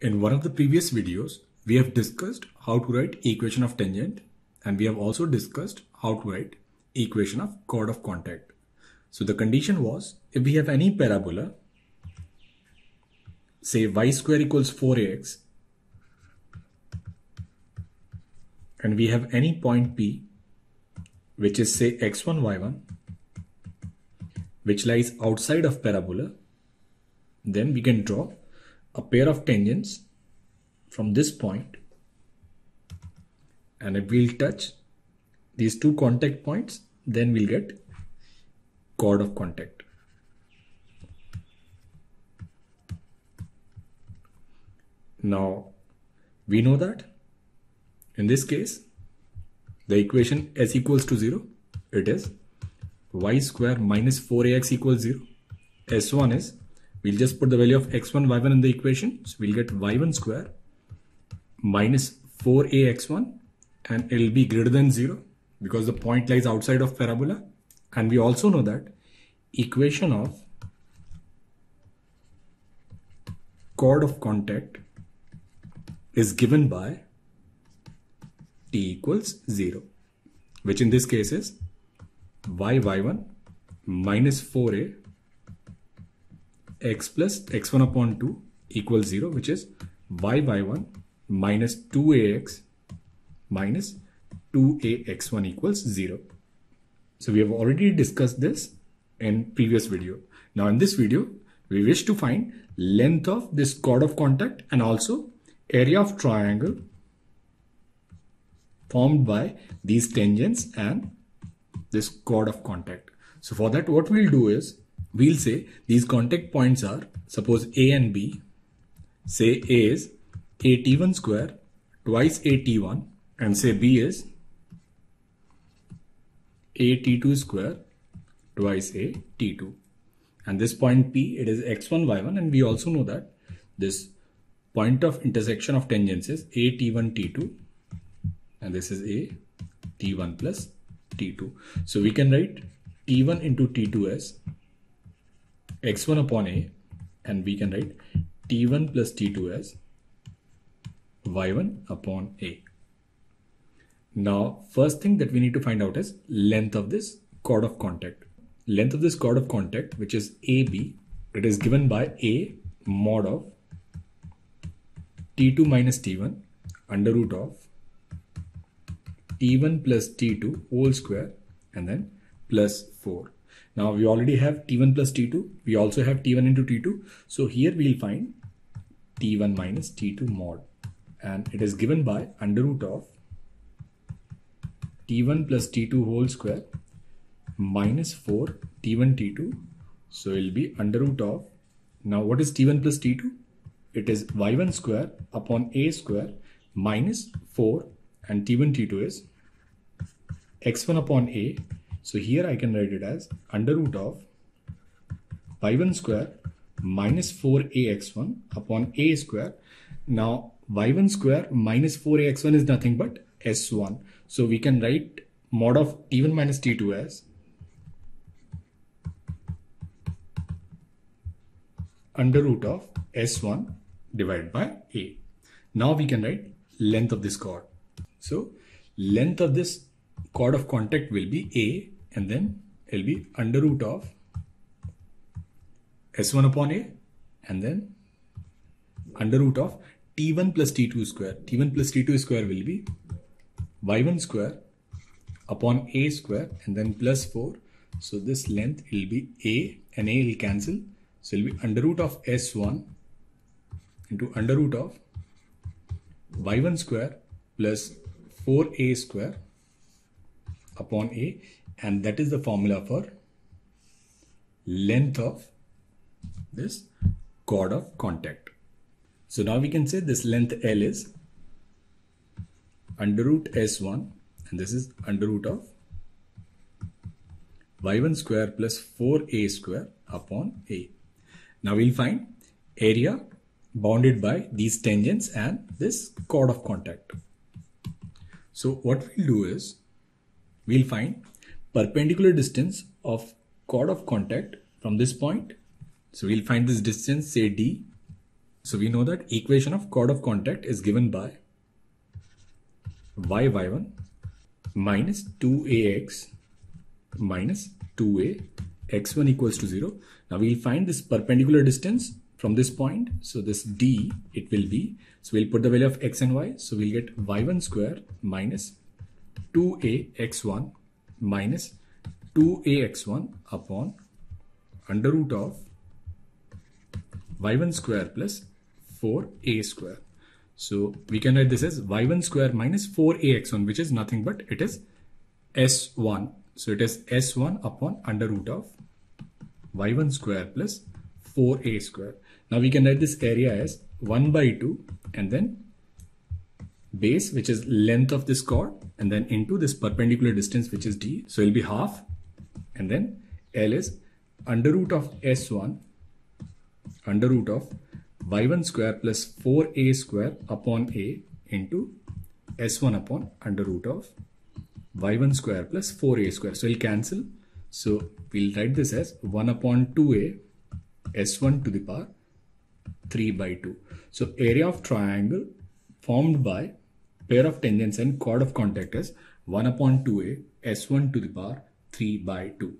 In one of the previous videos, we have discussed how to write equation of tangent, and we have also discussed how to write equation of chord of contact. So the condition was, if we have any parabola, say y square equals 4ax, and we have any point P, which is say x1, y1, which lies outside of parabola, then we can draw a pair of tangents from this point, and if we'll touch these two contact points, then we'll get chord of contact. Now we know that in this case the equation s equals to 0, it is y square minus 4ax equals 0. S1 is, we'll just put the value of x1, y1 in the equation. So we'll get y1 square minus 4ax1, and it will be greater than 0 because the point lies outside of parabola. And we also know that equation of chord of contact is given by t equals 0, which in this case is y1 minus 4a x plus x1 upon 2 equals 0, which is y1 minus 2ax minus 2ax1 equals 0. So we have already discussed this in previous video. Now in this video, we wish to find length of this chord of contact and also area of triangle formed by these tangents and this chord of contact. So for that, what we'll do is, we'll say these contact points are, suppose A and B. Say A is at1 square twice at1, and say B is at2 square twice at2. And this point P, it is x1, y1, and we also know that this point of intersection of tangents is at1, t2, and this is a t1 plus t2. So we can write t1 into t2 as x1 upon a, and we can write t1 plus t2 as y1 upon a. Now first thing that we need to find out is length of this chord of contact. Length of this chord of contact, which is AB, it is given by a mod of t2 minus t1 under root of t1 plus t2 whole square and then plus 4. Now we already have t1 plus t2. We also have t1 into t2. So here we'll find t1 minus t2 mod, and it is given by under root of t1 plus t2 whole square minus 4 t1 t2. So it will be under root of, now what is t1 plus t2? It is y1 square upon a square minus 4, and t1 t2 is x1 upon a. So here I can write it as under root of y1 square minus 4ax1 upon a square. Now y1 square minus 4ax1 is nothing but s1. So we can write mod of t1 minus t2 as under root of s1 divided by a. Now we can write length of this chord. So length of this chord of contact will be a, and then it will be under root of s1 upon a, and then under root of t1 plus t2 square. T1 plus t2 square will be y1 square upon a square and then plus 4. So this length will be a, and a will cancel. So it will be under root of s1 into under root of y1 square plus 4a square upon a, and that is the formula for length of this chord of contact. So now we can say this length L is under root s1, and this is under root of y1 square plus 4a square upon a. Now we'll find area bounded by these tangents and this chord of contact. So what we'll do is, we'll find perpendicular distance of chord of contact from this point. So we'll find this distance, say d, So we know that equation of chord of contact is given by y1 minus 2ax minus 2a x1 equals to 0. Now we'll find this perpendicular distance from this point. So this d, it will be, so we'll put the value of x and y. So we'll get y1 square minus 2ax1 minus 2ax1 upon under root of y1 square plus 4a square. So we can write this as y1 square minus 4ax1, which is nothing but it is s1. So it is s1 upon under root of y1 square plus 4a square. Now we can write this area as 1 by 2 and then base, which is length of this chord, and then into this perpendicular distance, which is d. So it will be half, and then L is under root of s1 under root of y1 square plus 4a square upon a into s1 upon under root of y1 square plus 4a square. So we'll cancel. So we'll write this as 1 upon 2a s1 to the power 3 by 2. So area of triangle formed by pair of tangents and chord of contact is 1 upon 2a s1 to the power 3 by 2.